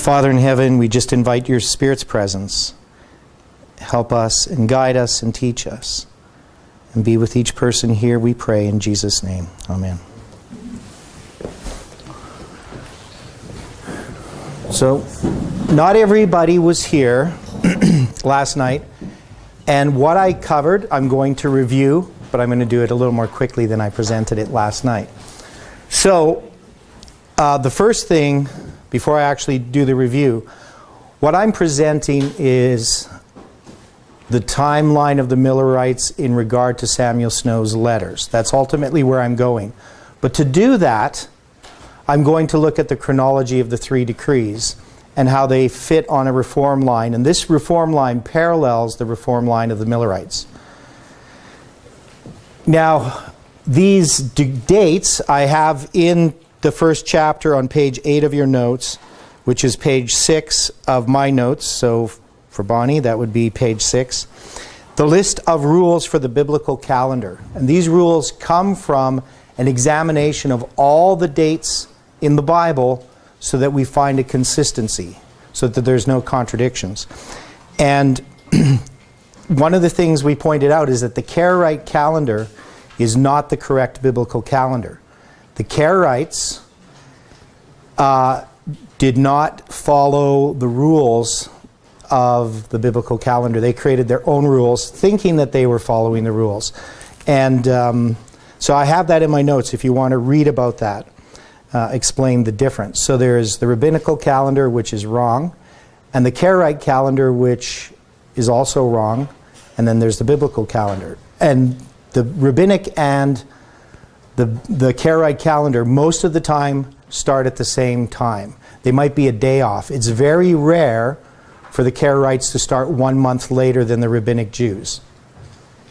Father in heaven, we just invite your Spirit's presence. Help us and guide us and teach us. And be with each person here, we pray in Jesus' name. Amen. So, not everybody was here last night. And what I covered, I'm going to review, but I'm going to do it a little more quickly than I presented it last night. So, the first thing, before I actually do the review, what I'm presenting is the timeline of the Millerites in regard to Samuel Snow's letters. That's ultimately where I'm going. But to do that, I'm going to look at the chronology of the three decrees and how they fit on a reform line. And this reform line parallels the reform line of the Millerites. Now, these dates I have in the first chapter on page 8 of your notes, which is page 6 of my notes. So for Bonnie, that would be page 6. The list of rules for the biblical calendar. And these rules come from an examination of all the dates in the Bible so that we find a consistency, so that there's no contradictions. And one of the things we pointed out is that the Karaite calendar is not the correct biblical calendar. The Karaites did not follow the rules of the biblical calendar. They created their own rules, thinking that they were following the rules. And so I have that in my notes if you want to read about that, explain the difference. So there's the rabbinical calendar, which is wrong, and the Karaite calendar, which is also wrong, and then there's the biblical calendar. And the rabbinic and the Karaite calendar most of the time start at the same time. They might be a day off. It's very rare for the Karaites to start 1 month later than the rabbinic Jews.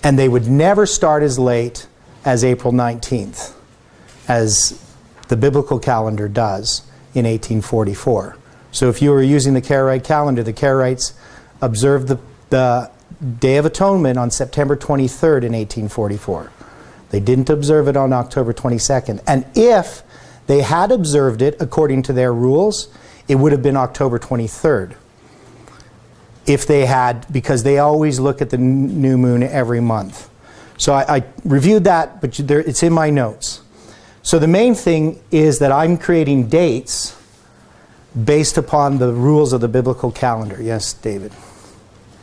And they would never start as late as April 19th, as the biblical calendar does in 1844. So if you were using the Karaite calendar, the Karaites observed the Day of Atonement on September 23rd in 1844. They didn't observe it on October 22nd. And if they had observed it according to their rules, it would have been October 23rd. If they had, because they always look at the new moon every month. So I reviewed that, but it's in my notes. So the main thing is that I'm creating dates based upon the rules of the biblical calendar. Yes, David?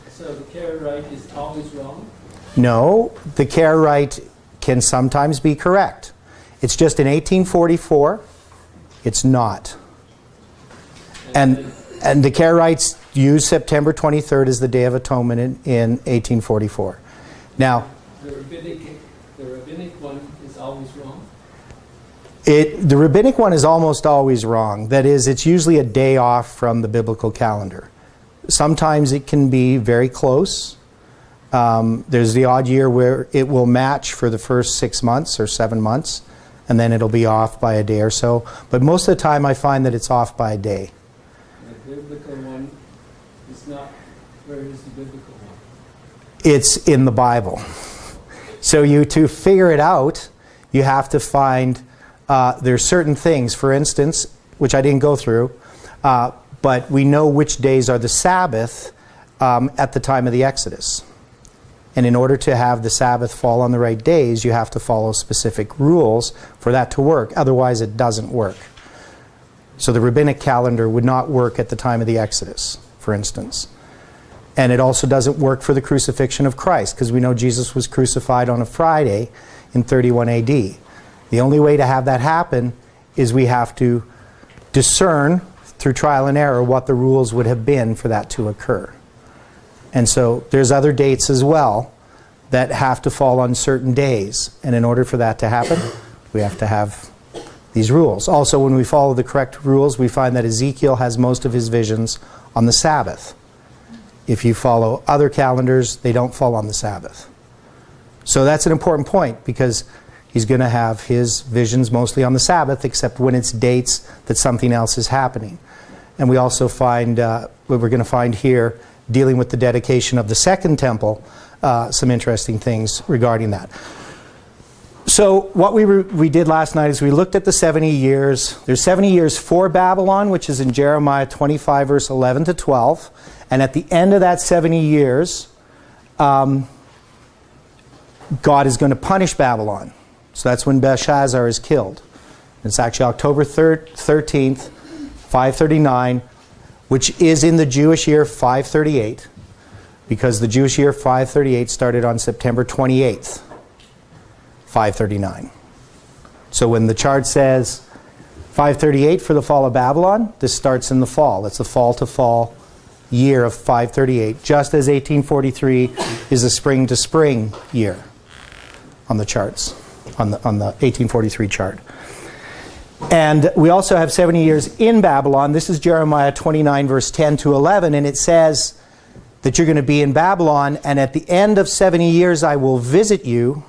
So the Karaite is always wrong? No, the Karaite can sometimes be correct. It's just in 1844, it's not. And the Karaites use September 23rd as the Day of Atonement in 1844. Now, the rabbinic one is always wrong? The rabbinic one is almost always wrong. That is, it's usually a day off from the biblical calendar. Sometimes it can be very close. There's the odd year where it will match for the first 6 months or 7 months, and then it'll be off by a day or so. But most of the time I find that it's off by a day. The biblical one is not. Where is the biblical one? It's in the Bible. So to figure it out, you have to find, there's certain things, for instance, which I didn't go through, but we know which days are the Sabbath at the time of the Exodus. And in order to have the Sabbath fall on the right days, you have to follow specific rules for that to work. Otherwise, it doesn't work. So the rabbinic calendar would not work at the time of the Exodus, for instance. And it also doesn't work for the crucifixion of Christ, because we know Jesus was crucified on a Friday in 31 AD. The only way to have that happen is we have to discern through trial and error what the rules would have been for that to occur. And so there's other dates as well that have to fall on certain days. And in order for that to happen, we have to have these rules. Also, when we follow the correct rules, we find that Ezekiel has most of his visions on the Sabbath. If you follow other calendars, they don't fall on the Sabbath. So that's an important point, because he's going to have his visions mostly on the Sabbath, except when it's dates that something else is happening. And we also find, what we're going to find here, dealing with the dedication of the Second Temple, some interesting things regarding that. So what we did last night is we looked at the 70 years. There's 70 years for Babylon, which is in Jeremiah 25, verse 11 to 12. And at the end of that 70 years, God is going to punish Babylon. So that's when Belshazzar is killed. It's actually October 13th, 539, which is in the Jewish year 538, because the Jewish year 538 started on September 28th, 539. So when the chart says 538 for the fall of Babylon, this starts in the fall. It's the fall to fall year of 538, just as 1843 is a spring to spring year on the charts, on the 1843 chart. And we also have 70 years in Babylon. This is Jeremiah 29, verse 10 to 11, and it says that you're going to be in Babylon, and at the end of 70 years I will visit you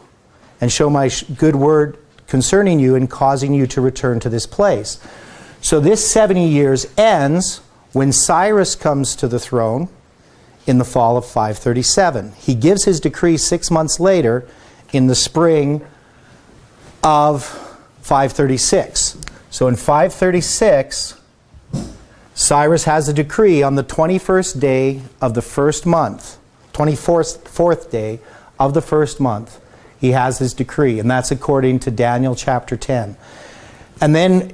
and show my good word concerning you and causing you to return to this place. So this 70 years ends when Cyrus comes to the throne in the fall of 537. He gives his decree 6 months later in the spring of 536. So in 536, Cyrus has a decree on the 21st day of the first month, 24th day of the first month. He has his decree, and that's according to Daniel chapter 10. And then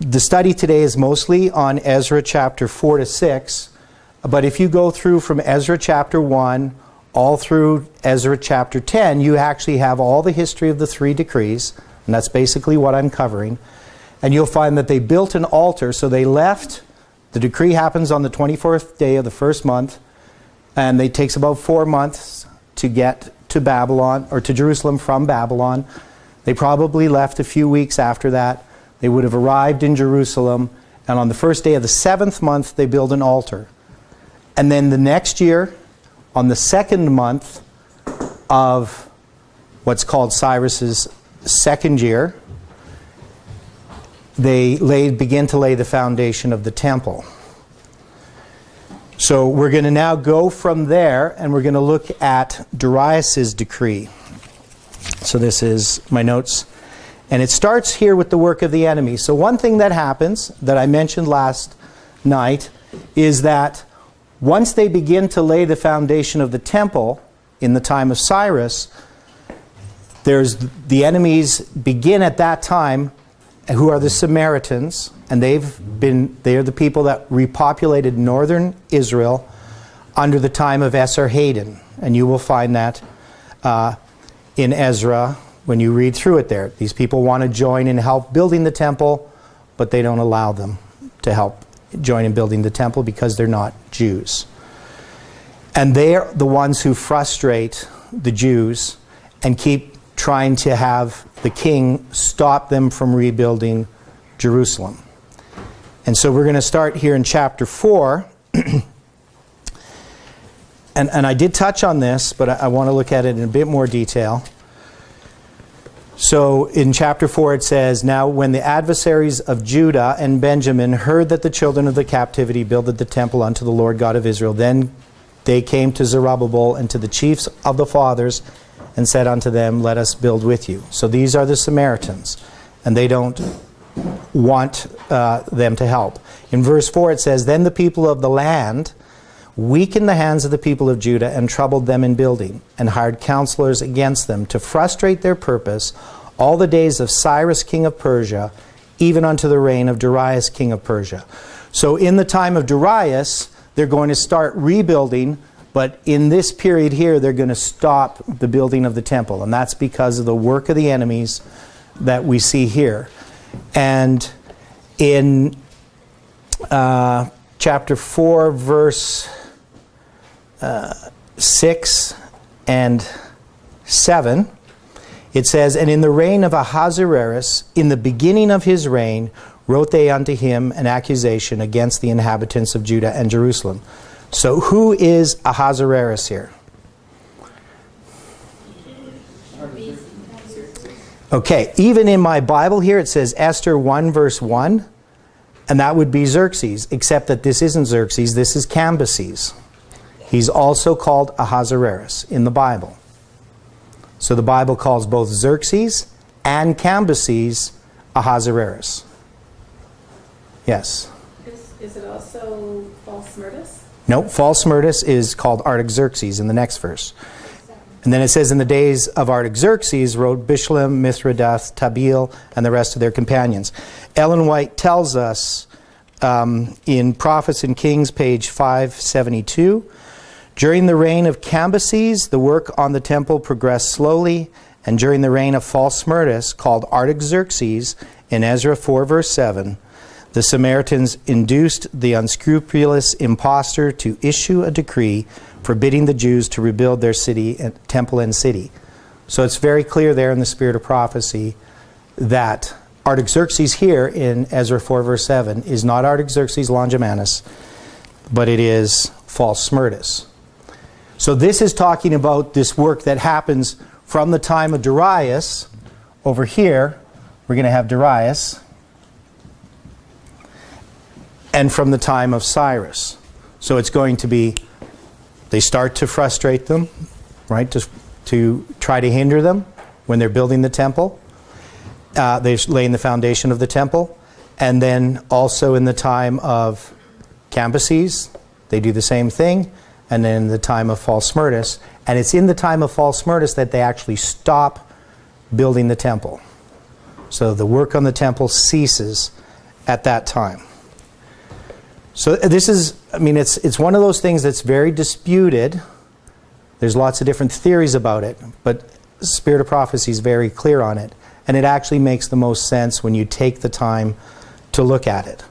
the study today is mostly on Ezra chapter 4 to 6. But if you go through from Ezra chapter 1 all through Ezra chapter 10, you actually have all the history of the three decrees. And that's basically what I'm covering. And you'll find that they built an altar. So they left. The decree happens on the 24th day of the first month. And it takes about 4 months to get to Babylon, or to Jerusalem from Babylon. They probably left a few weeks after that. They would have arrived in Jerusalem. And on the first day of the 7th month, they build an altar. And then the next year, on the 2nd month of what's called Cyrus's second year, they begin to lay the foundation of the temple. So we're going to now go from there, and we're going to look at Darius's decree. So this is my notes. And it starts here with the work of the enemy. So one thing that happens, that I mentioned last night, is that once they begin to lay the foundation of the temple in the time of Cyrus, the enemies begin at that time, who are the Samaritans, and they are the people that repopulated northern Israel under the time of Esarhaddon. And you will find that in Ezra when you read through it there. These people want to join and help building the temple, but they don't allow them to help join in building the temple because they're not Jews. And they're the ones who frustrate the Jews and keep trying to have the king stop them from rebuilding Jerusalem. And so we're going to start here in chapter 4. And I did touch on this, but I want to look at it in a bit more detail. So in chapter 4 it says, "Now when the adversaries of Judah and Benjamin heard that the children of the captivity builded the temple unto the Lord God of Israel, then they came to Zerubbabel and to the chiefs of the fathers and said unto them, Let us build with you." So these are the Samaritans, and they don't want them to help. In verse 4 it says, "Then the people of the land weakened the hands of the people of Judah and troubled them in building, and hired counselors against them to frustrate their purpose all the days of Cyrus king of Persia, even unto the reign of Darius king of Persia." So in the time of Darius, they're going to start rebuilding, but in this period here, they're going to stop the building of the temple. And that's because of the work of the enemies that we see here. And in chapter 4, verse 6 and 7, it says, "And in the reign of Ahasuerus, in the beginning of his reign, wrote they unto him an accusation against the inhabitants of Judah and Jerusalem." So who is Ahasuerus here? Okay, even in my Bible here it says Esther 1 verse 1, and that would be Xerxes, except that this isn't Xerxes, this is Cambyses. He's also called Ahasuerus in the Bible. So the Bible calls both Xerxes and Cambyses Ahasuerus. Yes? Is it also false Smyrtus? Nope, false Smyrtus is called Artaxerxes in the next verse. And then it says, in the days of Artaxerxes wrote Bishlam, Mithridath, Tabeel, and the rest of their companions. Ellen White tells us in Prophets and Kings, page 572, during the reign of Cambyses, the work on the temple progressed slowly, and during the reign of false Smyrtus, called Artaxerxes, in Ezra 4, verse 7, the Samaritans induced the unscrupulous impostor to issue a decree forbidding the Jews to rebuild their temple and city. So it's very clear there in the spirit of prophecy that Artaxerxes here in Ezra 4 verse 7 is not Artaxerxes Longimanus, but it is false Smyrtus. So this is talking about this work that happens from the time of Darius. Over here, we're going to have Darius, and from the time of Cyrus. So it's going to be, they start to frustrate them, right, to try to hinder them when they're building the temple. They're laying the foundation of the temple. And then also in the time of Cambyses, they do the same thing. And then in the time of false Smyrtus. And it's in the time of false Smyrtus that they actually stop building the temple. So the work on the temple ceases at that time. So this is, I mean, it's one of those things that's very disputed. There's lots of different theories about it, but the Spirit of Prophecy is very clear on it. And it actually makes the most sense when you take the time to look at it.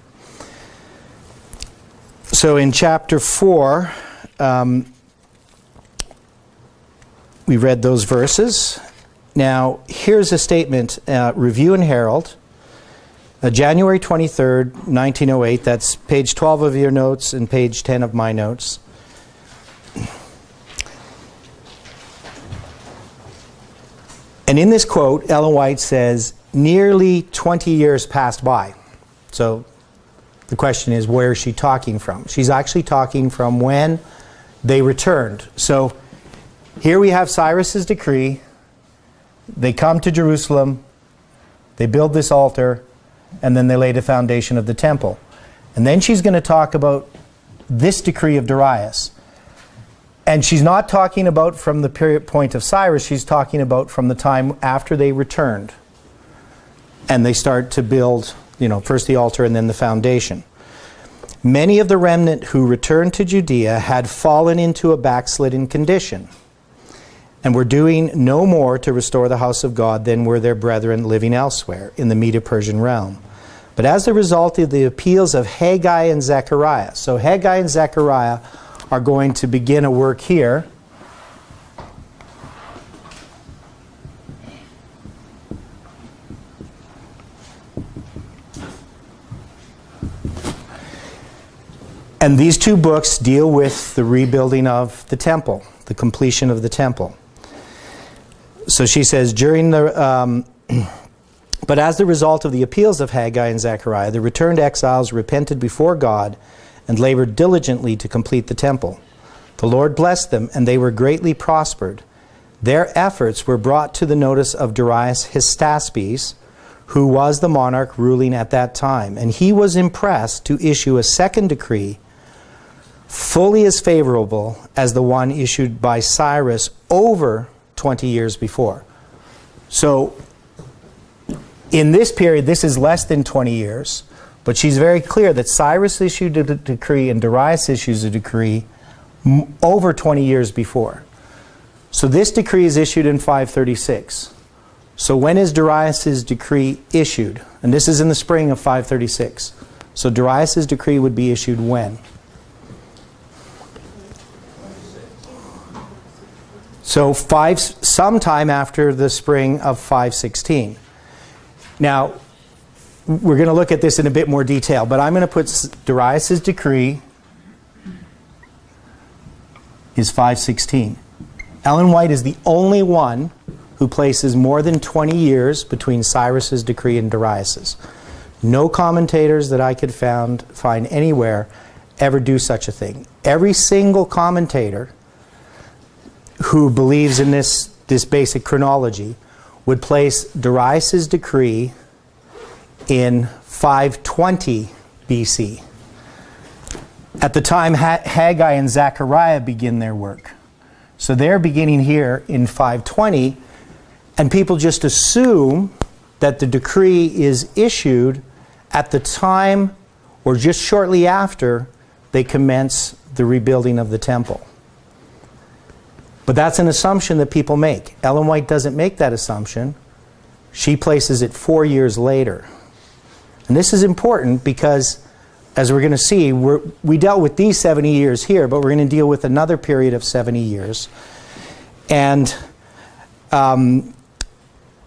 So in chapter 4, we read those verses. Now, here's a statement, Review and Herald, January 23rd, 1908. That's page 12 of your notes and page 10 of my notes. And in this quote, Ellen White says, nearly 20 years passed by. So the question is, where is she talking from? She's actually talking from when they returned. So here we have Cyrus's decree. They come to Jerusalem. They build this altar. And then they lay the foundation of the temple. And then she's going to talk about this decree of Darius. And she's not talking about from the point of Cyrus. She's talking about from the time after they returned. And they start to build, first the altar and then the foundation. Many of the remnant who returned to Judea had fallen into a backslidden condition, and were doing no more to restore the house of God than were their brethren living elsewhere in the Medo-Persian realm. But as a result of the appeals of Haggai and Zechariah, so Haggai and Zechariah are going to begin a work here. And these two books deal with the rebuilding of the temple, the completion of the temple. So she says, but as the result of the appeals of Haggai and Zechariah, the returned exiles repented before God and labored diligently to complete the temple. The Lord blessed them, and they were greatly prospered. Their efforts were brought to the notice of Darius Hystaspes, who was the monarch ruling at that time, and he was impressed to issue a second decree fully as favorable as the one issued by Cyrus over 20 years before. So in this period, this is less than 20 years, but she's very clear that Cyrus issued a decree and Darius issues a decree over 20 years before. So this decree is issued in 536. So when is Darius's decree issued? And this is in the spring of 536. So Darius's decree would be issued when? So sometime after the spring of 516. Now, we're going to look at this in a bit more detail, but I'm going to put Darius's decree is 516. Ellen White is the only one who places more than 20 years between Cyrus's decree and Darius's. No commentators that I could find anywhere ever do such a thing. Every single commentator who believes in this basic chronology would place Darius' decree in 520 BC. At the time, Haggai and Zechariah begin their work. So they're beginning here in 520, and people just assume that the decree is issued at the time or just shortly after they commence the rebuilding of the temple. But that's an assumption that people make. Ellen White doesn't make that assumption. She places it 4 years later. And this is important because, as we're going to see, we dealt with these 70 years here, but we're going to deal with another period of 70 years. And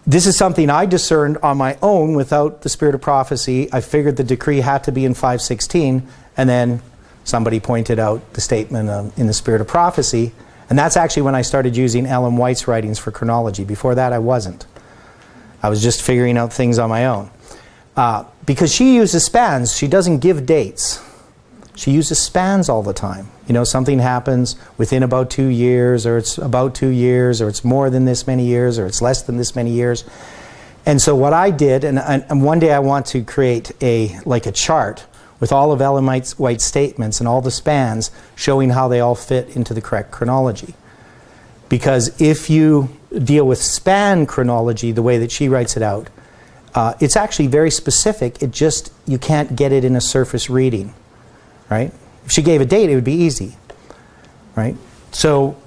this is something I discerned on my own without the spirit of prophecy. I figured the decree had to be in 516, and then somebody pointed out the statement in the spirit of prophecy. And that's actually when I started using Ellen White's writings for chronology. Before that, I wasn't. I was just figuring out things on my own. Because she uses spans, she doesn't give dates. She uses spans all the time. You know, something happens within about 2 years, or it's about 2 years, or it's more than this many years, or it's less than this many years. And so what I did, and one day I want to create a chart with all of Ellen White's statements and all the spans showing how they all fit into the correct chronology. Because if you deal with span chronology the way that she writes it out, it's actually very specific. You can't get it in a surface reading, right? If she gave a date, it would be easy, right? So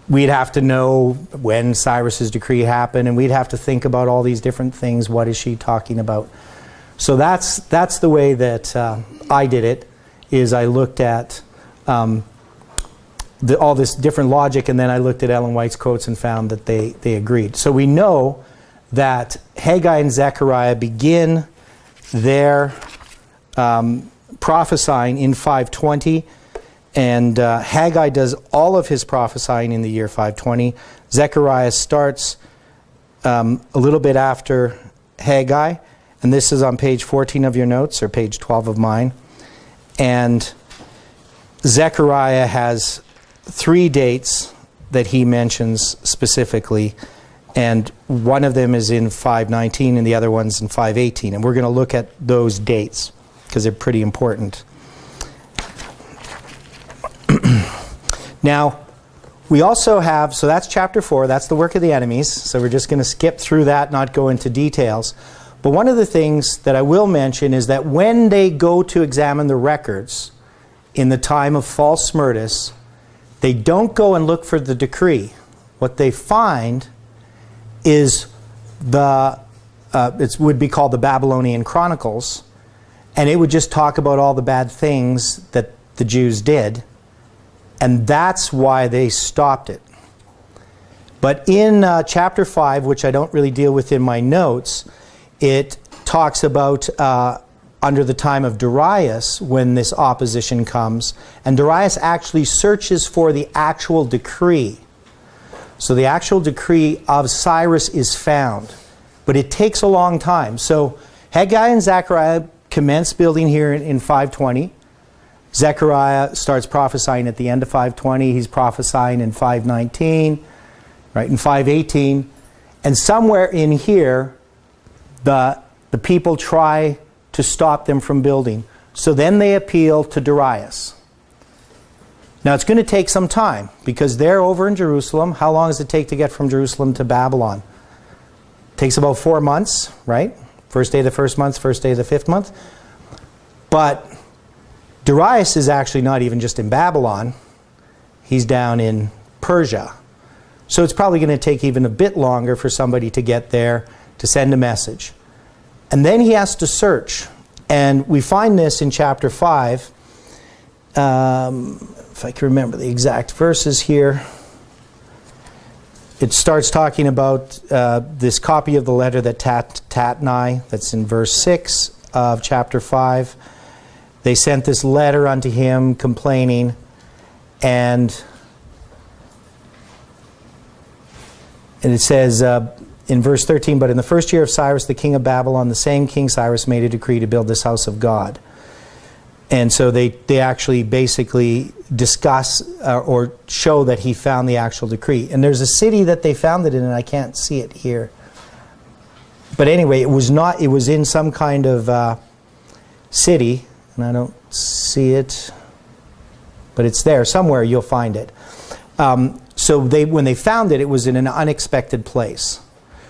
we'd have to know when Cyrus's decree happened, and we'd have to think about all these different things. What is she talking about? So that's the way that I did it, is I looked at all this different logic, and then I looked at Ellen White's quotes and found that they agreed. So we know that Haggai and Zechariah begin their prophesying in 520, and Haggai does all of his prophesying in the year 520. Zechariah starts a little bit after Haggai, and this is on page 14 of your notes, or page 12 of mine. And Zechariah has 3 dates that he mentions specifically, and one of them is in 519 and the other one's in 518. And we're going to look at those dates because they're pretty important. Now, we also have, so that's chapter 4, that's the work of the enemies. So we're just going to skip through that, not go into details. But one of the things that I will mention is that when they go to examine the records in the time of false Smyrtus, they don't go and look for the decree. What they find is it would be called the Babylonian Chronicles, and it would just talk about all the bad things that the Jews did, and that's why they stopped it. But in chapter 5, which I don't really deal with in my notes, it talks about under the time of Darius when this opposition comes, and Darius actually searches for the actual decree. So the actual decree of Cyrus is found, but it takes a long time. So Haggai and Zechariah commence building here in 520. Zechariah starts prophesying at the end of 520. He's prophesying in 519, right, in 518. And somewhere in here, the people try to stop them from building. So then they appeal to Darius. Now it's going to take some time because they're over in Jerusalem. How long does it take to get from Jerusalem to Babylon? It takes about 4 months, right? First day of the first month, first day of the 5th month. But Darius is actually not even just in Babylon. He's down in Persia. So it's probably going to take even a bit longer for somebody to get there to send a message. And then he has to search. And we find this in chapter 5. If I can remember the exact verses here. It starts talking about this copy of the letter that Tatnai, that's in verse 6 of chapter 5. They sent this letter unto him complaining, and it says in verse 13, but in the first year of Cyrus, the king of Babylon, the same King Cyrus made a decree to build this house of God. And so they actually basically discuss or show that he found the actual decree. And there's a city that they found it in, and I can't see it here. But anyway, it was in some kind of city, and I don't see it, but it's there somewhere. You'll find it. So when they found it, it was in an unexpected place.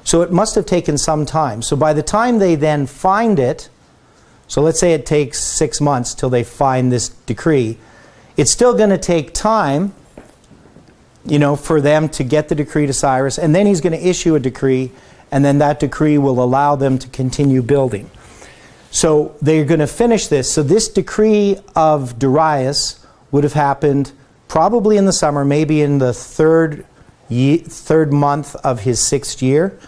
So it must have taken some time. So by the time they then find it, so let's say it takes 6 months till they find this decree, it's still going to take time, for them to get the decree to Cyrus, and then he's going to issue a decree, and then that decree will allow them to continue building. So they're going to finish this. So this decree of Darius would have happened probably in the summer, maybe in the third month of his 6th year.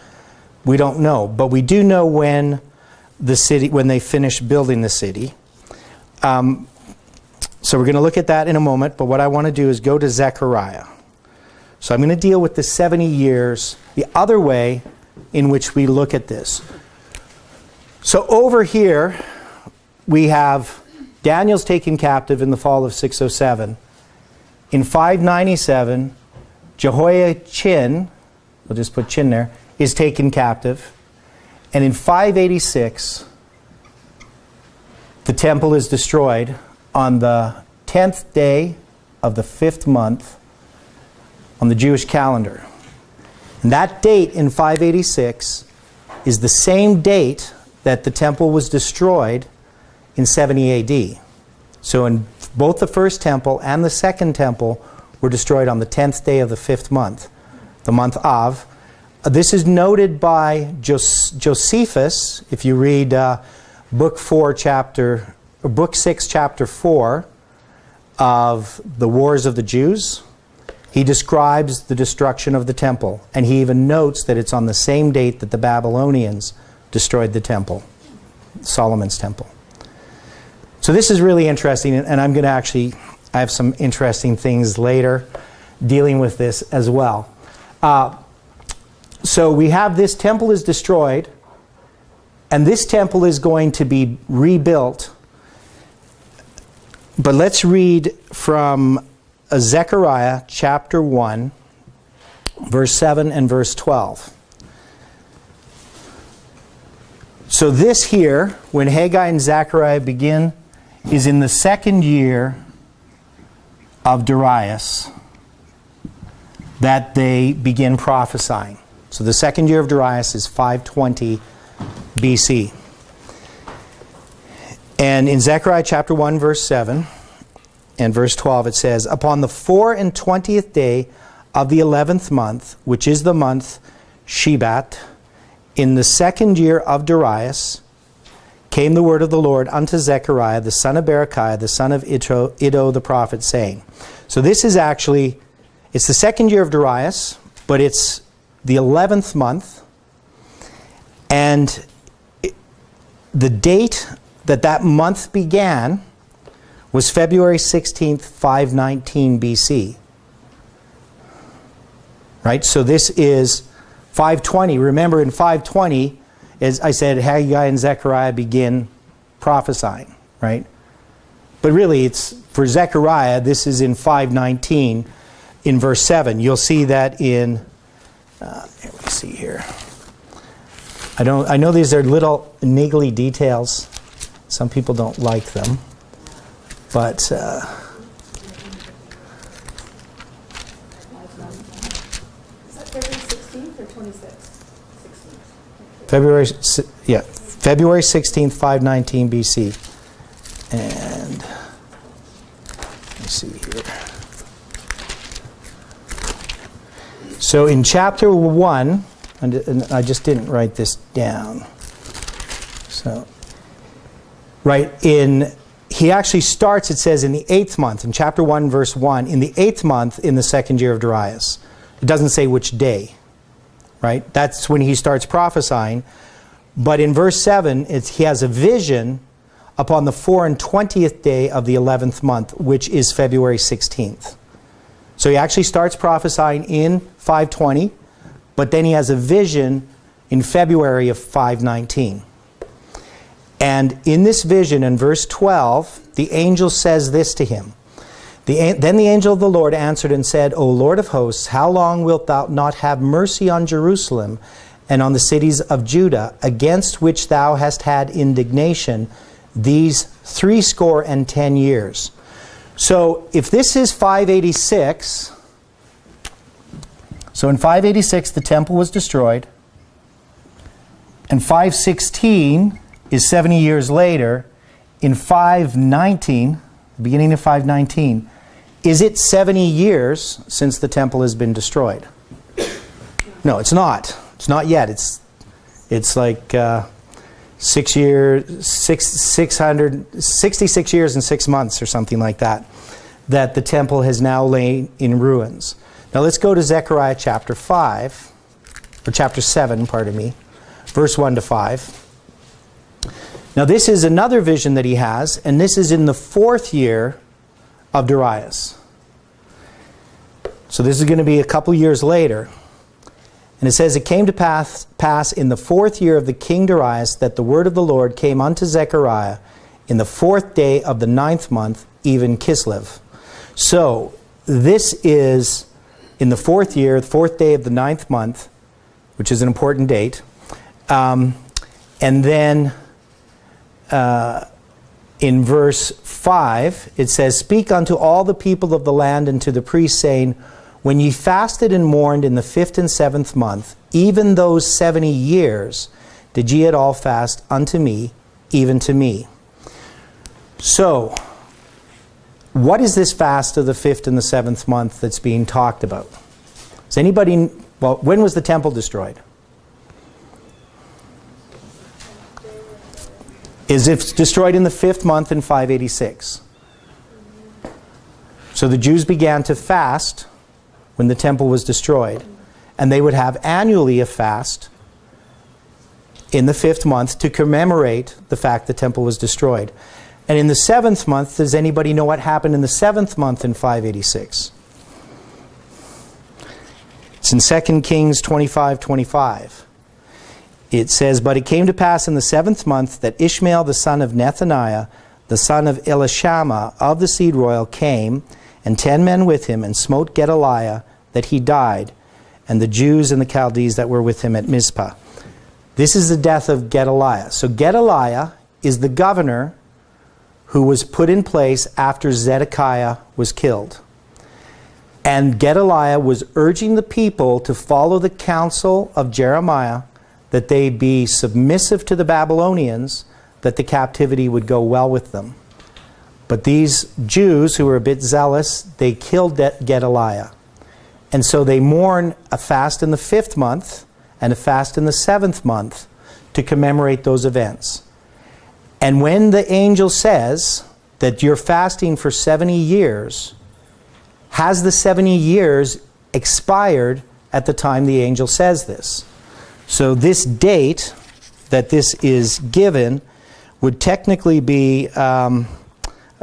We don't know, but we do know when they finished building the city. So we're going to look at that in a moment, but what I want to do is go to Zechariah. So I'm going to deal with the 70 years, the other way in which we look at this. So over here, we have Daniel's taken captive in the fall of 607. In 597, Jehoiachin, we'll just put Chin there, is taken captive. And in 586, the temple is destroyed on the 10th day of the 5th month on the Jewish calendar. And that date in 586 is the same date that the temple was destroyed in 70 AD. So in both the first temple and the second temple were destroyed on the 10th day of the 5th month, the month Av. This is noted by Josephus, if you read Book 6, chapter 4 of the Wars of the Jews. He describes the destruction of the temple, and he even notes that it's on the same date that the Babylonians destroyed the temple, Solomon's temple. So this is really interesting, and I'm going to I have some interesting things later dealing with this as well. So we have this temple is destroyed, and this temple is going to be rebuilt. But let's read from Zechariah chapter 1, verse 7 and verse 12. So this here, when Haggai and Zechariah begin, is in the 2nd year of Darius that they begin prophesying. So the 2nd year of Darius is 520 BC. And in Zechariah chapter 1, verse 7 and verse 12, it says, "Upon the 24th day of the 11th month, which is the month Shebat, in the 2nd year of Darius, came the word of the Lord unto Zechariah, the son of Berechiah, the son of Iddo the prophet, saying." So this is actually, it's the 2nd year of Darius, but it's the 11th month. And the date that month began was February 16th, 519 BC. Right? So this is 520. Remember, in 520, as I said, Haggai and Zechariah begin prophesying. Right? But really, it's for Zechariah, this is in 519 in verse 7. You'll see that in, let me see here. I know these are little niggly details. Some people don't like them. But Is that February 16th or 26th? 16th. February 16th, 519 BC. And let me see here. So in chapter 1, and I just didn't write this down. So, he actually starts, it says, in the 8th month, in chapter 1, verse 1, in the 8th month in the 2nd year of Darius. It doesn't say which day, right? That's when he starts prophesying. But in verse 7, he has a vision upon the 24th day of the 11th month, which is February 16th. So he actually starts prophesying in 520, but then he has a vision in February of 519. And in this vision, in verse 12, the angel says this to him. Then the angel of the Lord answered and said, O Lord of hosts, how long wilt thou not have mercy on Jerusalem, and on the cities of Judah, against which thou hast had indignation these 70 years. So if this is 586, so in 586 the temple was destroyed, and 516 is 70 years later. In 519, the beginning of 519, is it 70 years since the temple has been destroyed? No, it's not. It's not yet. It's like 666 years and 6 months or something like that, that the temple has now lain in ruins. Now let's go to Zechariah chapter 5, or chapter 7, pardon me, verse 1 to 5. Now this is another vision that he has, and this is in the 4th year of Darius. So this is going to be a couple years later. And it says, it came to pass in the 4th year of the king Darius that the word of the Lord came unto Zechariah in the 4th day of the 9th month, even Kislev. So this is in the 4th year, the 4th day of the 9th month, which is an important date. And then in verse 5, it says, speak unto all the people of the land and to the priests, saying, when ye fasted and mourned in the 5th and 7th month, even those 70 years, did ye at all fast unto me, even to me. So, what is this fast of the 5th and the 7th month that's being talked about? Does anybody, well, when was the temple destroyed? Is it destroyed in the 5th month in 586? So the Jews began to fast when the temple was destroyed, and they would have annually a fast in the 5th month to commemorate the fact the temple was destroyed. And in the 7th month, does anybody know what happened in the 7th month in 586? It's in 2 Kings 25:25. It says, but it came to pass in the 7th month that Ishmael the son of Nethaniah, the son of Elishama of the seed royal, came, and 10 men with him, and smote Gedaliah, that he died, and the Jews and the Chaldees that were with him at Mizpah. This is the death of Gedaliah. So Gedaliah is the governor who was put in place after Zedekiah was killed. And Gedaliah was urging the people to follow the counsel of Jeremiah, that they be submissive to the Babylonians, that the captivity would go well with them. But these Jews who were a bit zealous, they killed Gedaliah. And so they mourn a fast in the 5th month and a fast in the 7th month to commemorate those events. And when the angel says that you're fasting for 70 years, has the 70 years expired at the time the angel says this? So this date that this is given would technically be, I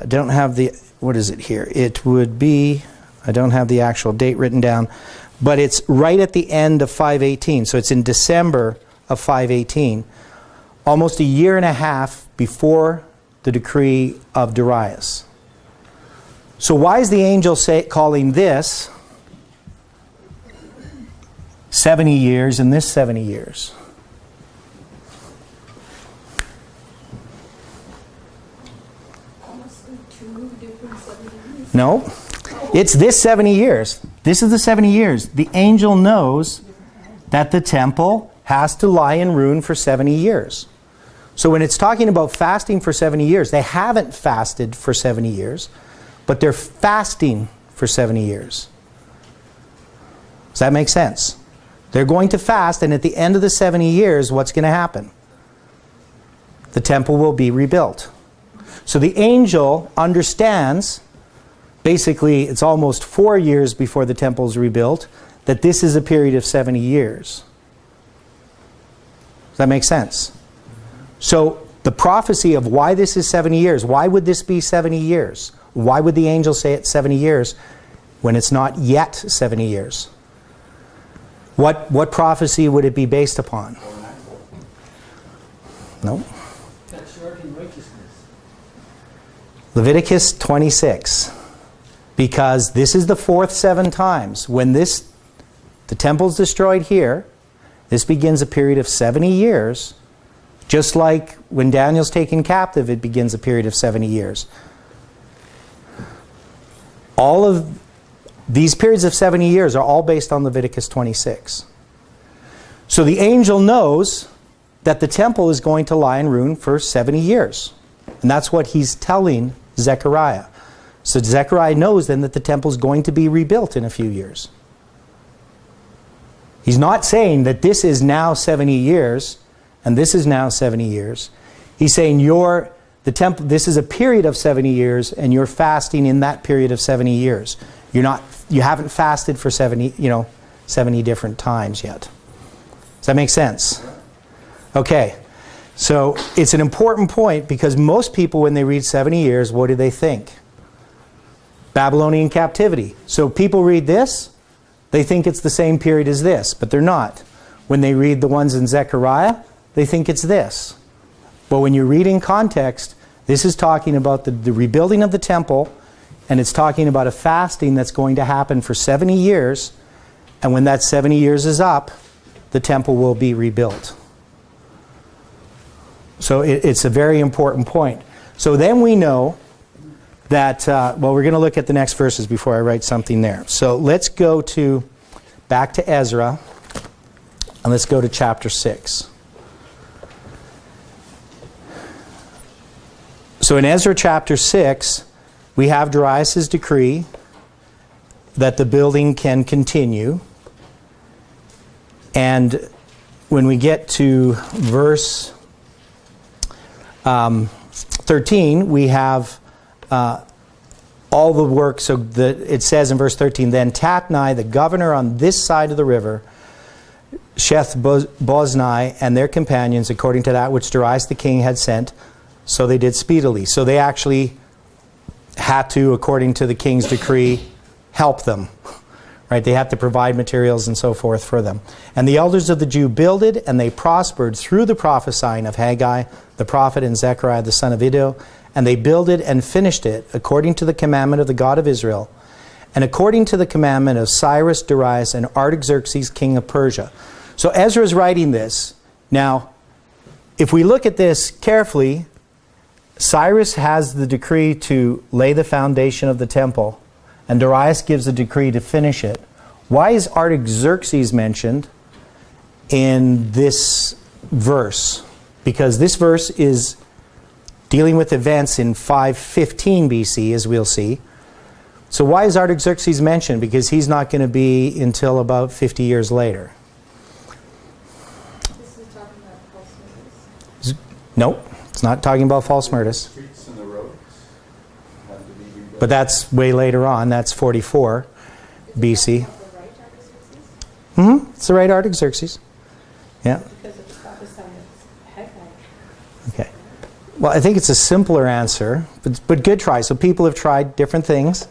don't have the, what is it here? It would be, I don't have the actual date written down, but it's right at the end of 518. So it's in December of 518, almost a year and a half before the decree of Darius. So why is the angel calling this 70 years and this 70 years? Almost 2 different 70 years. No, it's this 70 years. This is the 70 years. The angel knows that the temple has to lie in ruin for 70 years. So when it's talking about fasting for 70 years, they haven't fasted for 70 years, but they're fasting for 70 years. Does that make sense? They're going to fast, and at the end of the 70 years, what's going to happen? The temple will be rebuilt. So the angel understands, basically it's almost 4 years before the temple is rebuilt, that this is a period of 70 years. Does that make sense? So the prophecy of why this is 70 years, why would this be 70 years? Why would the angel say it's 70 years when it's not yet 70 years? What prophecy would it be based upon? No. That's short in righteousness. Leviticus 26. Because this is the 4th 7 times. When the temple's destroyed here, This begins a period of 70 years, just like when Daniel's taken captive, it begins a period of 70 years. All of these periods of 70 years are all based on Leviticus 26. So the angel knows that the temple is going to lie in ruin for 70 years. And that's what he's telling Zechariah. So Zechariah knows then that the temple is going to be rebuilt in a few years. He's not saying that this is now 70 years and this is now 70 years. He's saying the temple, this is a period of 70 years and you're fasting in that period of 70 years. You haven't fasted for 70 different times yet. Does that make sense? Okay. So it's an important point because most people, when they read 70 years, what do they think? Babylonian captivity. So people read this, they think it's the same period as this, but they're not. When they read the ones in Zechariah, they think it's this. But when you read in context, this is talking about the rebuilding of the temple, and it's talking about a fasting that's going to happen for 70 years, and when that 70 years is up, the temple will be rebuilt. So it's a very important point. So then we know that, we're going to look at the next verses before I write something there. So let's go back to Ezra, and let's go to chapter 6. So in Ezra chapter 6, we have Darius' decree that the building can continue. And when we get to verse 13, we have all the work. So it says in verse 13, then Tatnai, the governor on this side of the river, Sheth-Boznai, and their companions, according to that which Darius the king had sent, so they did speedily. So they actually had to, according to the king's decree, help them. Right? They had to provide materials and so forth for them. And the elders of the Jew builded, and they prospered through the prophesying of Haggai, the prophet, and Zechariah, the son of Iddo. And they builded and finished it according to the commandment of the God of Israel, and according to the commandment of Cyrus, Darius, and Artaxerxes, king of Persia. So Ezra is writing this. Now, if we look at this carefully, Cyrus has the decree to lay the foundation of the temple, and Darius gives a decree to finish it. Why is Artaxerxes mentioned in this verse? Because this verse is dealing with events in 515 BC, as we'll see. So why is Artaxerxes mentioned? Because he's not going to be until about 50 years later. This is talking about false witness. Nope, it's not talking about false murders. Streets and the roads have to be rebuilt. But that's way later on. That's 44 BC. Is it talking about the right Artaxerxes? It's the right Artaxerxes. Yeah. Because it's prophesying of Haggai. Okay. Well, I think it's a simpler answer, but good try. So people have tried different things.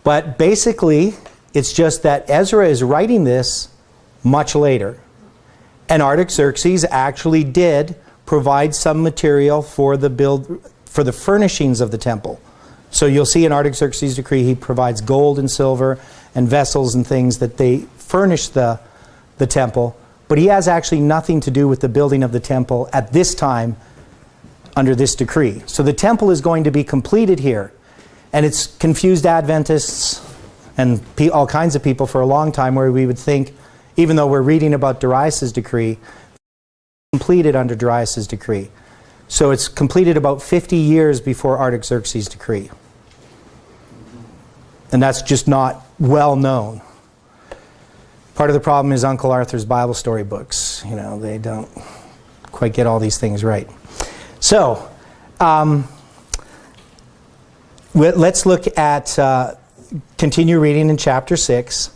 But basically, it's just that Ezra is writing this much later. And Artaxerxes actually did provide some material for the furnishings of the temple. So you'll see in Artaxerxes' decree, he provides gold and silver and vessels and things that they furnish the temple. But he has actually nothing to do with the building of the temple at this time under this decree. So the temple is going to be completed here. And it's confused Adventists and all kinds of people for a long time where we would think, even though we're reading about Darius' decree, completed under Darius' decree. So it's completed about 50 years before Artaxerxes' decree. And that's just not well known. Part of the problem is Uncle Arthur's Bible story books. You know, they don't quite get all these things right. So, let's look at, continue reading in chapter 6.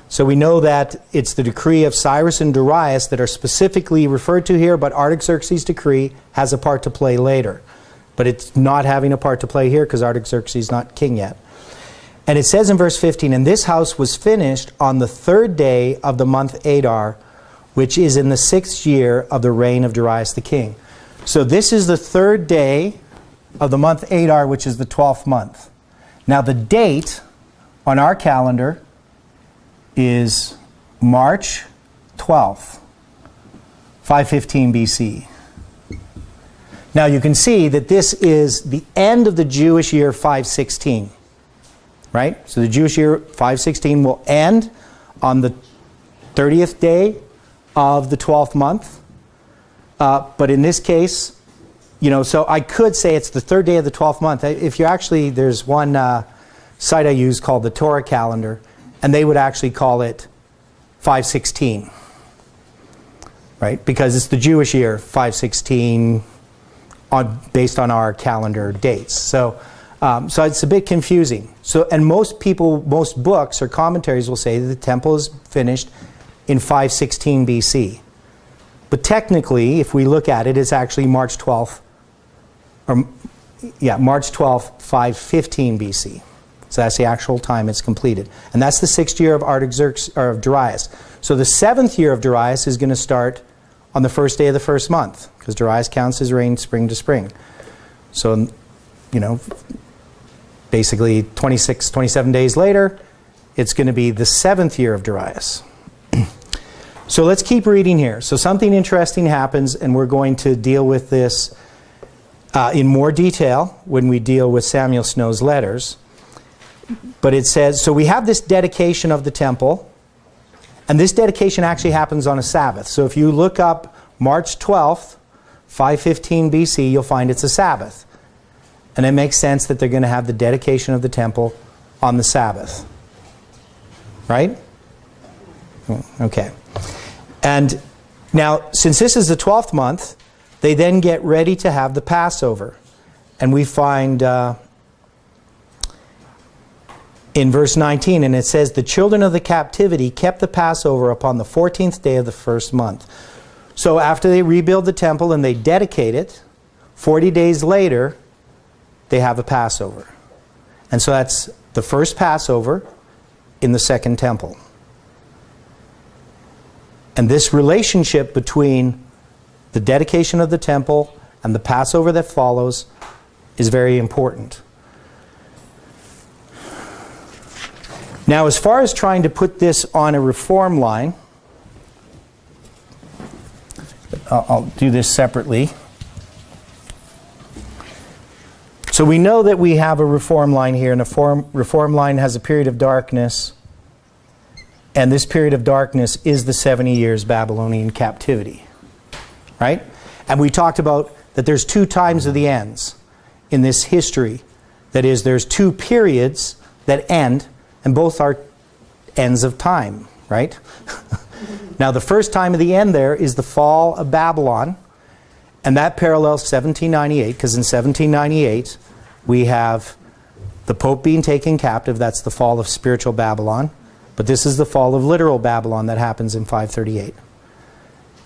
So we know that it's the decree of Cyrus and Darius that are specifically referred to here, but Artaxerxes' decree has a part to play later. But it's not having a part to play here because Artaxerxes is not king yet. And it says in verse 15, and this house was finished on the 3rd day of the month Adar, which is in the 6th year of the reign of Darius the king. So this is the 3rd day of the month Adar, which is the 12th month. Now the date on our calendar is March 12th. 515 BC. Now you can see that this is the end of the Jewish year 516. Right? So the Jewish year 516 will end on the 30th day of the 12th month. But in this case, so I could say it's the third day of the 12th month. If you actually, there's one site I use called the Torah calendar, and they would actually call it 516. Right? Because it's the Jewish year 516 based on our calendar dates. So it's a bit confusing. And most books or commentaries will say that the temple is finished in 516 BC. But technically, if we look at it, it's actually March 12th, March 12th, 515 BC. So that's the actual time it's completed. And that's the 6th year of Artaxerxes, or of Darius. So the 7th year of Darius is going to start on the first day of the first month, because Darius counts his reign spring to spring. So, basically 26, 27 days later, it's going to be the 7th year of Darius. So let's keep reading here. So something interesting happens, and we're going to deal with this in more detail when we deal with Samuel Snow's letters. But it says, so we have this dedication of the temple, and this dedication actually happens on a Sabbath. So if you look up March 12th, 515 BC, you'll find it's a Sabbath. And it makes sense that they're going to have the dedication of the temple on the Sabbath. Right? Okay. And now, since this is the 12th month, they then get ready to have the Passover. And we find in verse 19, and it says, the children of the captivity kept the Passover upon the 14th day of the first month. So after they rebuild the temple and they dedicate it, 40 days later, they have a Passover. And so that's the first Passover in the second temple. And this relationship between the dedication of the temple and the Passover that follows is very important. Now, as far as trying to put this on a reform line, I'll do this separately. So we know that we have a reform line here, and a reform line has a period of darkness, and this period of darkness is the 70 years Babylonian captivity. Right? And we talked about that there's two times of the ends in this history. That is, there's two periods that end, and both are ends of time. Right? Now, the first time of the end there is the fall of Babylon, and that parallels 1798, because in 1798 we have the Pope being taken captive. That's the fall of spiritual Babylon. But this is the fall of literal Babylon that happens in 538.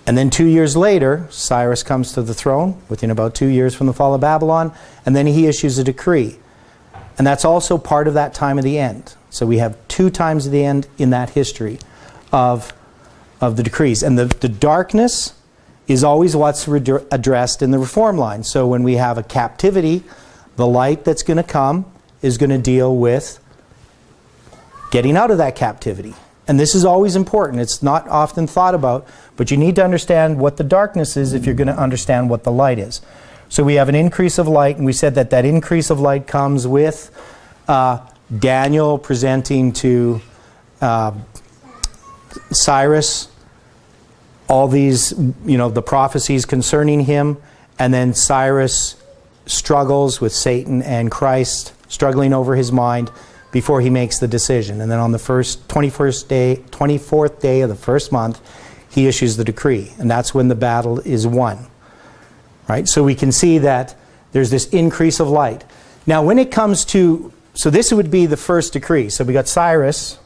And then 2 years later, Cyrus comes to the throne, within about 2 years from the fall of Babylon, and then he issues a decree. And that's also part of that time of the end. So we have two times of the end in that history of the decrees. And the darkness is always what's addressed in the reform line. So when we have a captivity, the light that's going to come is going to deal with getting out of that captivity. And this is always important. It's not often thought about, but you need to understand what the darkness is if you're going to understand what the light is. So we have an increase of light, and we said that that increase of light comes with Daniel presenting to Cyrus all these, the prophecies concerning him, and then Cyrus struggles with Satan and Christ, struggling over his mind before he makes the decision. And then on the 24th day of the first month, he issues the decree, and that's when the battle is won. Right? So we can see that there's this increase of light. Now when it comes to, so this would be the first decree. So we got Cyrus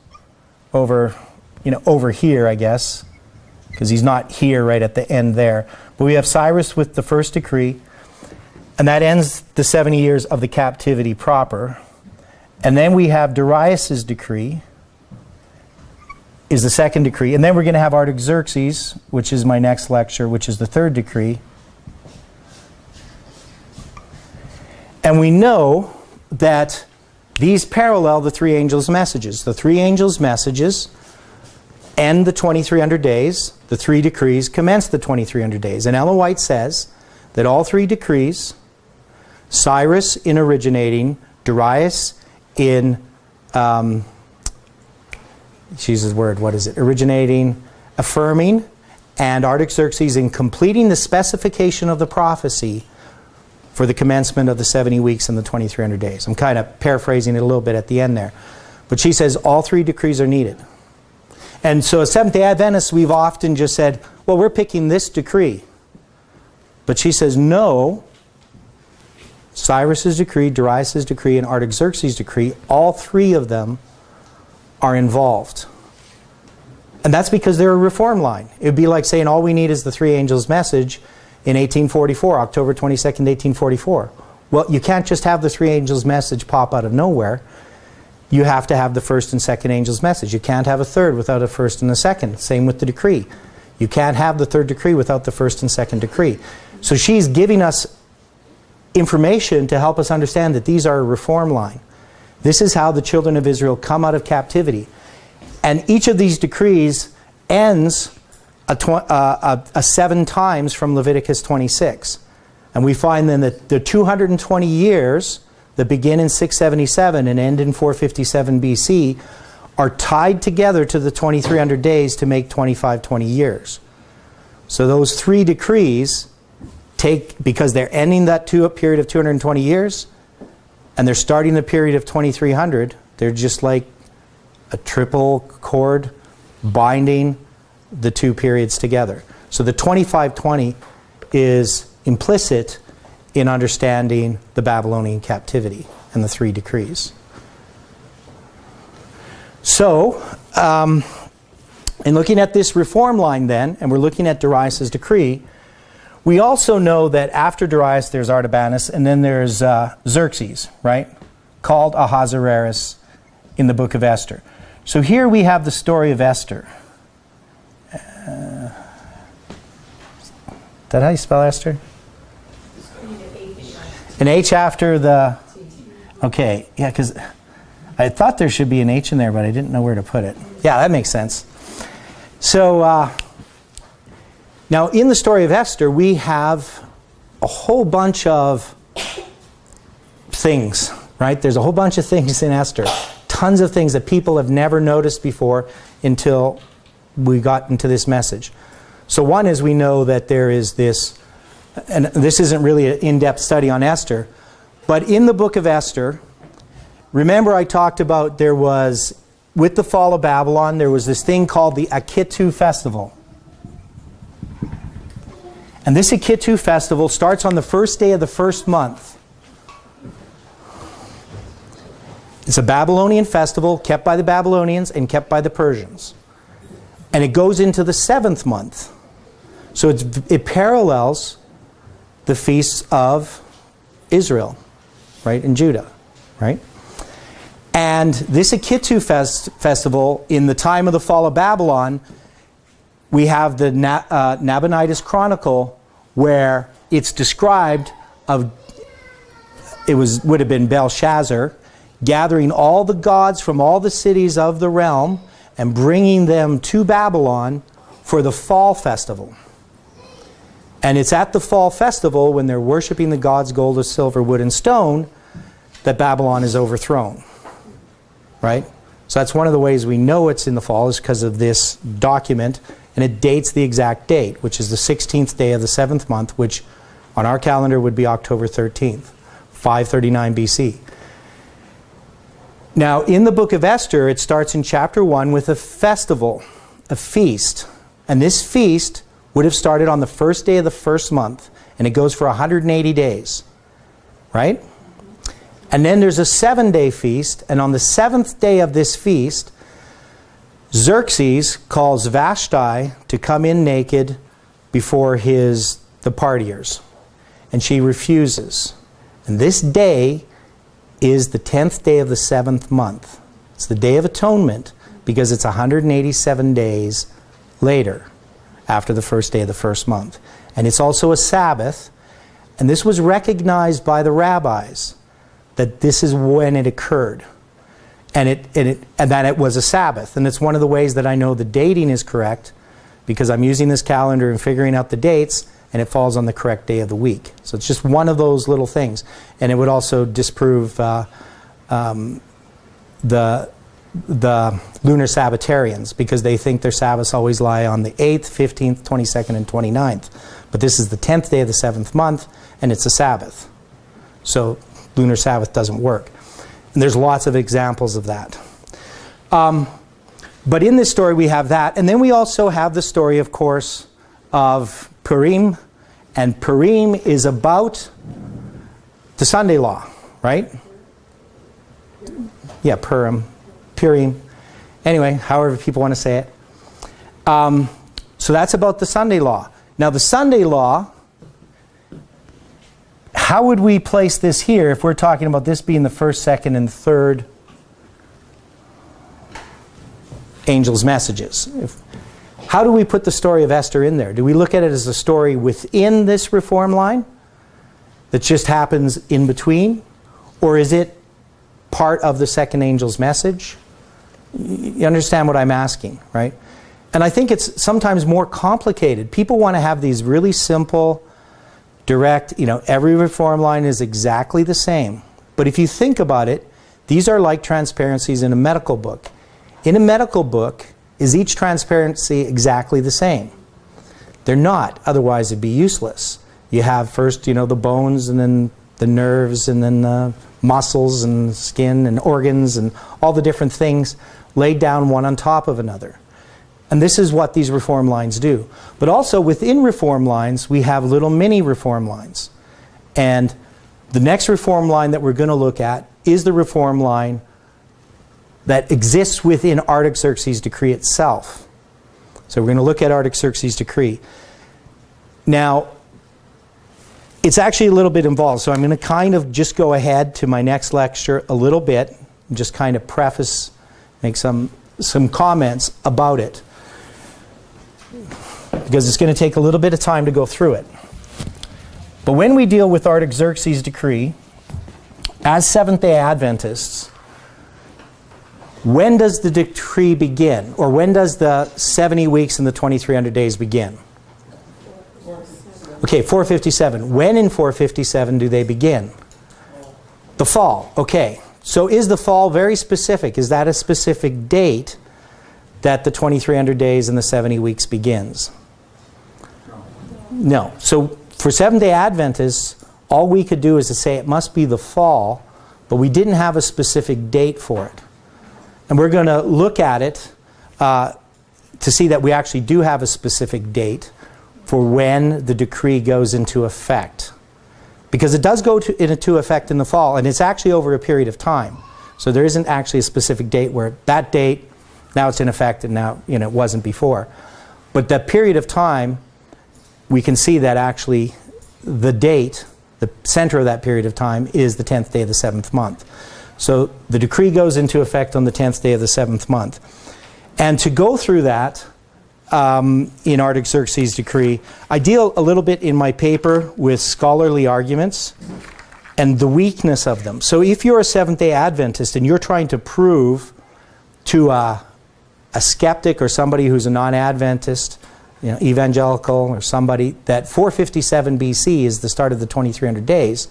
over here, I guess, because he's not here right at the end there. But we have Cyrus with the first decree, and that ends the 70 years of the captivity proper. And then we have Darius's decree, is the second decree. And then we're going to have Artaxerxes, which is my next lecture, which is the third decree. And we know that these parallel the three angels' messages. The three angels' messages end the 2300 days. The 3 decrees commence the 2300 days. And Ellen White says that all 3 decrees, Cyrus in originating, Darius in, she uses the word, what is it? Originating, affirming, and Artaxerxes in completing the specification of the prophecy for the commencement of the 70 weeks and the 2300 days. I'm kind of paraphrasing it a little bit at the end there. But she says all 3 decrees are needed. And so as Seventh-day Adventists, we've often just said, well, we're picking this decree. But she says, no, Cyrus's decree, Darius's decree, and Artaxerxes' decree, all 3 of them are involved. And that's because they're a reform line. It would be like saying all we need is the 3 angels' message in 1844, October 22nd, 1844. Well, you can't just have the 3 angels' message pop out of nowhere. You have to have the first and second angel's message. You can't have a third without a first and a second. Same with the decree. You can't have the third decree without the first and second decree. So she's giving us information to help us understand that these are a reform line. This is how the children of Israel come out of captivity. And each of these decrees ends a 7 times from Leviticus 26. And we find then that the 220 years that begin in 677 and end in 457 BC are tied together to the 2300 days to make 2520 years. So those 3 decrees take, because they're ending that period of 220 years and they're starting the period of 2300, they're just like a triple cord binding the 2 periods together. So the 2520 is implicit in understanding the Babylonian captivity and the 3 decrees. So, in looking at this reform line then, and we're looking at Darius' decree, we also know that after Darius there's Artabanus, and then there's Xerxes, right? Called Ahasuerus in the book of Esther. So here we have the story of Esther. Is that how you spell Esther? An H after the... Okay, yeah, because I thought there should be an H in there, but I didn't know where to put it. Yeah, that makes sense. So, now in the story of Esther, we have a whole bunch of things, right? There's a whole bunch of things in Esther. Tons of things that people have never noticed before until we got into this message. So one is we know that there is this... And this isn't really an in-depth study on Esther, but in the book of Esther, remember I talked about there was, with the fall of Babylon, there was this thing called the Akitu festival. And this Akitu festival starts on the first day of the first month. It's a Babylonian festival kept by the Babylonians and kept by the Persians. And it goes into the 7th month. So it parallels the feasts of Israel, right, in Judah, right? And this Akitu festival, in the time of the fall of Babylon, we have the Nabonidus Chronicle, where it's described of, would have been Belshazzar, gathering all the gods from all the cities of the realm and bringing them to Babylon for the fall festival. And it's at the fall festival, when they're worshiping the gods gold, silver, wood, and stone, that Babylon is overthrown. Right? So that's one of the ways we know it's in the fall, is because of this document. And it dates the exact date, which is the 16th day of the 7th month, which on our calendar would be October 13th, 539 BC. Now, in the book of Esther, it starts in chapter 1 with a festival, a feast. And this feast would have started on the first day of the first month, and it goes for 180 days, right? And then there's a 7-day feast, and on the 7th day of this feast, Xerxes calls Vashti to come in naked before the partiers, and she refuses. And this day is the 10th day of the 7th month. It's the Day of Atonement, because it's 187 days later, after the first day of the first month. And it's also a Sabbath, and this was recognized by the rabbis, that this is when it occurred. and that it was a Sabbath. And it's one of the ways that I know the dating is correct, because I'm using this calendar and figuring out the dates, and it falls on the correct day of the week. So it's just one of those little things. And it would also disprove the lunar Sabbatarians, because they think their Sabbaths always lie on the 8th, 15th, 22nd, and 29th. But this is the 10th day of the 7th month, and it's a Sabbath. So lunar Sabbath doesn't work. And there's lots of examples of that. But in this story we have that. And then we also have the story, of course, of Purim. And Purim is about the Sunday law, right? Yeah, Purim. Anyway, however people want to say it. So that's about the Sunday law. Now the Sunday law, how would we place this here if we're talking about this being the first, second, and third angels' messages? How do we put the story of Esther in there? Do we look at it as a story within this reform line that just happens in between? Or is it part of the second angel's message? You understand what I'm asking, right? And I think it's sometimes more complicated. People want to have these really simple, direct, every reform line is exactly the same. But if you think about it, these are like transparencies in a medical book. In a medical book, is each transparency exactly the same? They're not, otherwise it'd be useless. You have first, the bones, and then the nerves, and then the muscles, and skin, and organs, and all the different things laid down one on top of another. And this is what these reform lines do. But also within reform lines, we have little mini reform lines. And the next reform line that we're going to look at is the reform line that exists within Artaxerxes' decree itself. So we're going to look at Artaxerxes' decree. Now, it's actually a little bit involved, so I'm going to kind of just go ahead to my next lecture a little bit, and just kind of preface, make some comments about it, because it's going to take a little bit of time to go through it. But when we deal with Artaxerxes' decree, as Seventh-day Adventists, when does the decree begin? Or when does the 70 weeks and the 2300 days begin? Okay, 457. When in 457 do they begin? The fall. Okay. So is the fall very specific? Is that a specific date that the 2300 days and the 70 weeks begins? No. So for Seventh-day Adventists, all we could do is to say it must be the fall, but we didn't have a specific date for it. And we're going to look at it to see that we actually do have a specific date for when the decree goes into effect. Because it does go into effect in the fall, and it's actually over a period of time. So there isn't actually a specific date where that date, now it's in effect, and now it wasn't before. But that period of time, we can see that actually the date, the center of that period of time, is the 10th day of the 7th month. So the decree goes into effect on the 10th day of the 7th month. And to go through that in Artaxerxes' decree, I deal a little bit in my paper with scholarly arguments and the weakness of them. So if you're a Seventh-day Adventist and you're trying to prove to a skeptic or somebody who's a non-Adventist, evangelical or somebody, that 457 BC is the start of the 2300 days,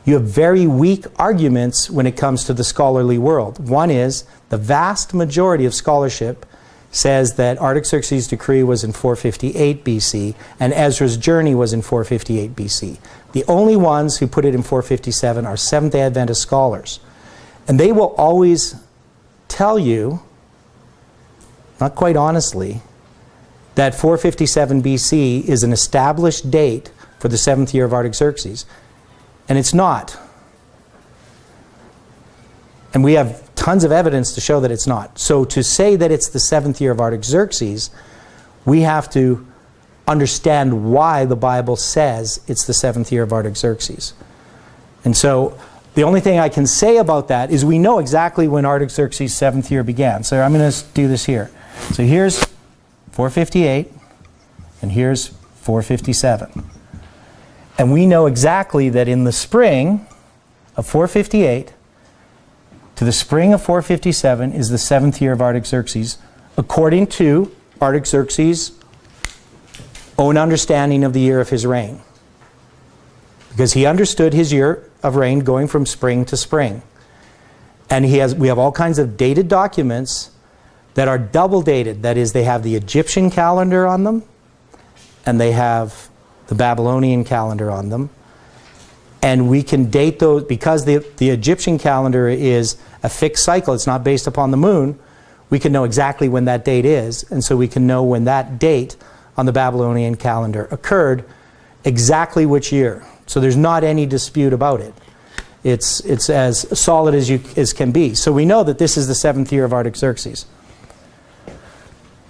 you have very weak arguments when it comes to the scholarly world. One is, the vast majority of scholarship says that Artaxerxes' decree was in 458 BC and Ezra's journey was in 458 BC. The only ones who put it in 457 are Seventh-day Adventist scholars. And they will always tell you, not quite honestly, that 457 BC is an established date for the 7th year of Artaxerxes. And it's not. And we have tons of evidence to show that it's not. So to say that it's the 7th year of Artaxerxes, we have to understand why the Bible says it's the 7th year of Artaxerxes. And so the only thing I can say about that is we know exactly when Artaxerxes' 7th year began. So I'm going to do this here. So here's 458, and here's 457. And we know exactly that in the spring of 458 to to the spring of 457 is the 7th year of Artaxerxes, according to Artaxerxes' own understanding of the year of his reign. Because he understood his year of reign going from spring to spring. And we have all kinds of dated documents that are double dated. That is, they have the Egyptian calendar on them, and they have the Babylonian calendar on them. And we can date those, because the Egyptian calendar is a fixed cycle, it's not based upon the moon, we can know exactly when that date is, and so we can know when that date on the Babylonian calendar occurred, exactly which year. So there's not any dispute about it. It's as solid as can be. So we know that this is the 7th year of Artaxerxes.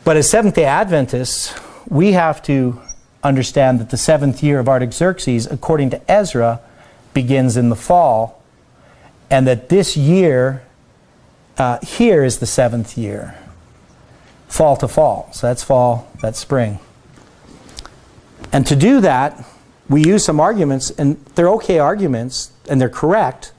But as Seventh-day Adventists, we have to understand that the 7th year of Artaxerxes, according to Ezra, begins in the fall, and that this year here is the 7th year, fall to fall. So that's fall, that's spring. And to do that, we use some arguments, and they're okay arguments, and they're correct,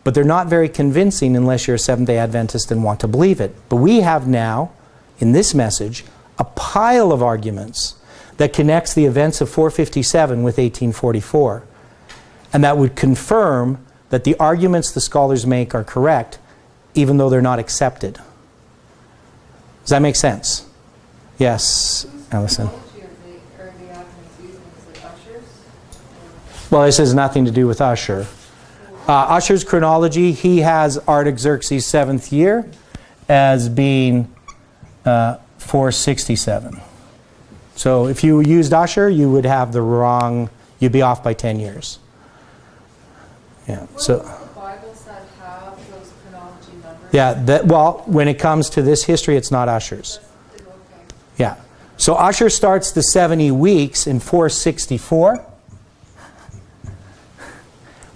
but they're not very convincing unless you're a Seventh-day Adventist and want to believe it. But we have now, in this message, a pile of arguments that connects the events of 457 with 1844. And that would confirm that the arguments the scholars make are correct, even though they're not accepted. Does that make sense? Yes, Allison. Well, this has nothing to do with Usher. Usher's chronology, he has Artaxerxes' 7th year as being 467. So if you used Usher, you would have the wrong, you'd be off by 10 years. Yeah. So the Bibles that have those chronology numbers? yeah, well, when it comes to this history, it's not Usher's. Okay. Yeah. So Usher starts the 70 weeks in 464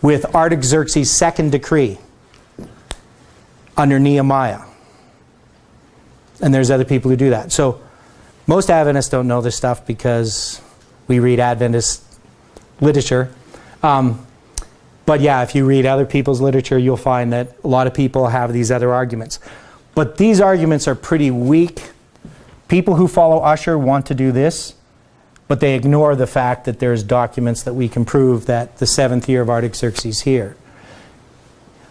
with Artaxerxes' second decree under Nehemiah. And there's other people who do that. So most Adventists don't know this stuff because we read Adventist literature. But yeah, if you read other people's literature, you'll find that a lot of people have these other arguments. But these arguments are pretty weak. People who follow Usher want to do this, but they ignore the fact that there's documents that we can prove that the 7th year of Artaxerxes here.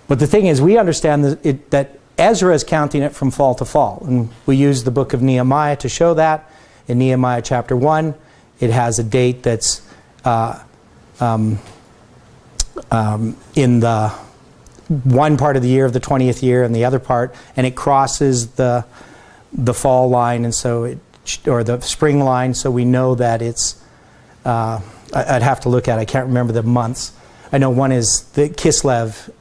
But the thing is, we understand that Ezra is counting it from fall to fall. And we use the book of Nehemiah to show that. In Nehemiah chapter 1, it has a date that's in the one part of the year of the 20th year and the other part, and it crosses the fall line, and so or the spring line, so we know that it's I'd have to look at it. I can't remember the months. I know one is the Kislev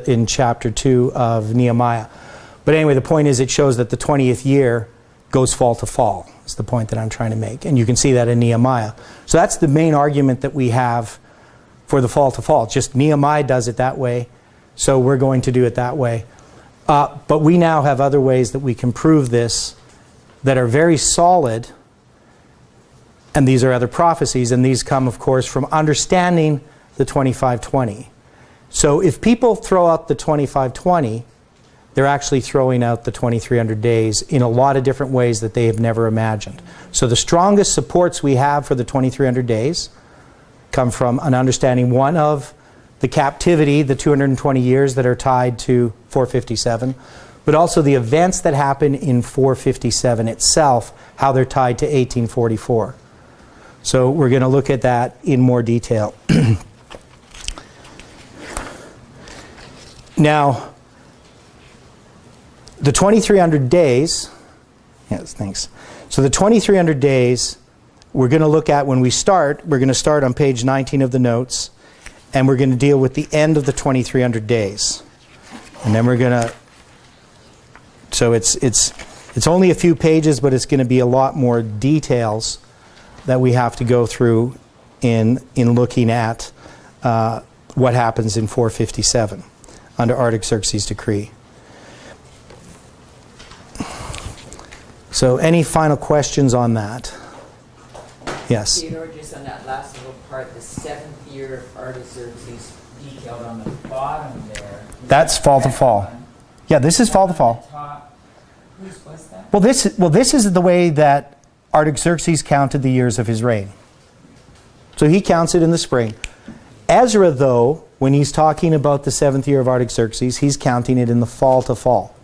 in chapter 2 of Nehemiah. But anyway, the point is it shows that the 20th year goes fall to fall. Is the point that I'm trying to make. And you can see that in Nehemiah. So that's the main argument that we have for the fall to fall. Just Nehemiah does it that way, so we're going to do it that way. But we now have other ways that we can prove this that are very solid, and these are other prophecies, and these come, of course, from understanding the 2520. So if people throw out the 2520, they're actually throwing out the 2300 days in a lot of different ways that they have never imagined. So the strongest supports we have for the 2300 days come from an understanding, one, of the captivity, the 220 years that are tied to 457, but also the events that happen in 457 itself, how they're tied to 1844. So we're going to look at that in more detail. Now, the 2300 days, yes, thanks. So the 2300 days, we're going to look at when we start. We're going to start on page 19 of the notes, and we're going to deal with the end of the 2300 days. And then we're going to, so it's only a few pages, but it's going to be a lot more details that we have to go through in looking at what happens in 457 under Artaxerxes' decree. So any final questions on that? Yes? Theodore, just on that last little part, the 7th year of Artaxerxes detailed on the bottom there. That's fall to fall. Yeah, this is fall to fall. Top, whose was that? Well, this is the way that Artaxerxes counted the years of his reign. So he counts it in the spring. Ezra, though, when he's talking about the 7th year of Artaxerxes, he's counting it in the fall to fall.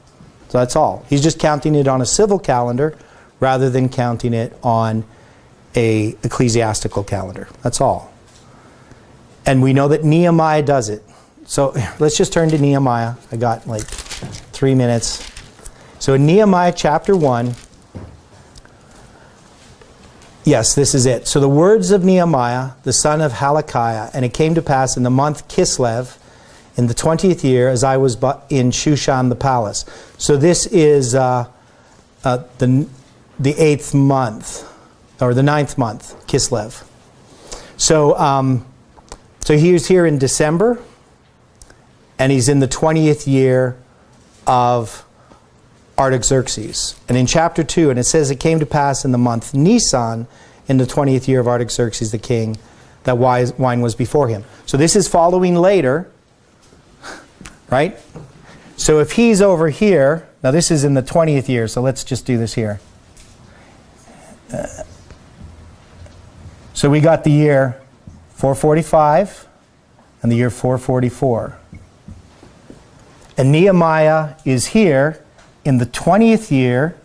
So that's all. He's just counting it on a civil calendar rather than counting it on a ecclesiastical calendar. That's all. And we know that Nehemiah does it. So let's just turn to Nehemiah. I got like 3 minutes. So in Nehemiah chapter 1, yes, this is it. So the words of Nehemiah, the son of Halakiah, and it came to pass in the month Kislev, in the 20th year, as I was in Shushan the palace. So this is the 8th month, or the 9th month, Kislev. So he was here in December, and he's in the 20th year of Artaxerxes. And in chapter 2, and it says, it came to pass in the month Nisan, in the 20th year of Artaxerxes the king, that wine was before him. So this is following later, right? So if he's over here, now this is in the 20th year, so let's just do this here. So we got the year 445 and the year 444. And Nehemiah is here in the 20th year.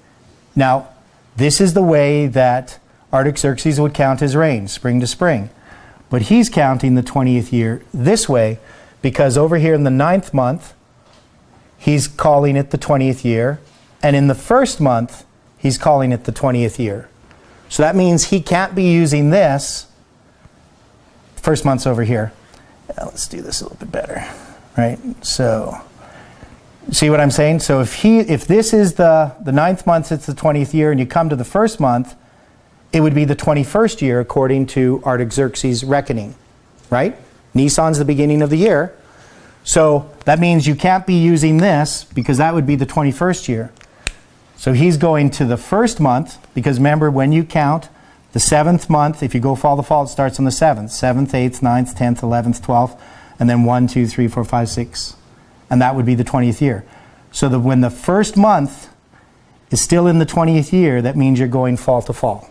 Now, this is the way that Artaxerxes would count his reign, spring to spring. But he's counting the 20th year this way, because over here in the 9th month, he's calling it the 20th year. And in the 1st month, he's calling it the 20th year. So that means he can't be using this. 1st month's over here. Let's do this a little bit better. Right? So, see what I'm saying? So if this is the 9th month, it's the 20th year, and you come to the 1st month, it would be the 21st year according to Artaxerxes' reckoning. Right? Nisan's the beginning of the year. So that means you can't be using this, because that would be the 21st year. So he's going to the 1st month, because remember, when you count the 7th month, if you go fall to fall, it starts on the 7th. 7th, 8th, 9th, 10th, 11th, 12th, and then 1, 2, 3, 4, 5, 6. And that would be the 20th year. So that when the 1st month is still in the 20th year, that means you're going fall to fall.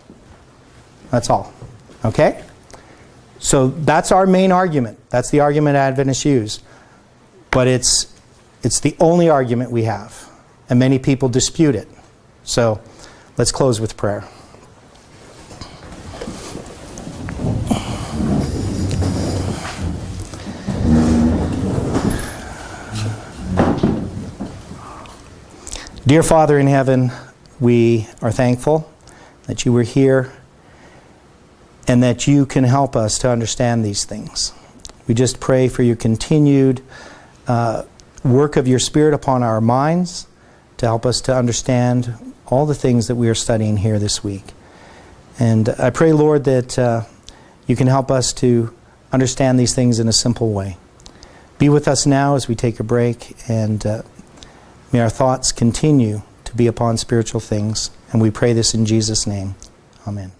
That's all. Okay? So that's our main argument. That's the argument Adventists use. But it's the only argument we have. And many people dispute it. So let's close with prayer. Dear Father in heaven, we are thankful that you were here and that you can help us to understand these things. We just pray for your continued work of your Spirit upon our minds to help us to understand all the things that we are studying here this week. And I pray, Lord, that you can help us to understand these things in a simple way. Be with us now as we take a break, and may our thoughts continue to be upon spiritual things. And we pray this in Jesus' name. Amen.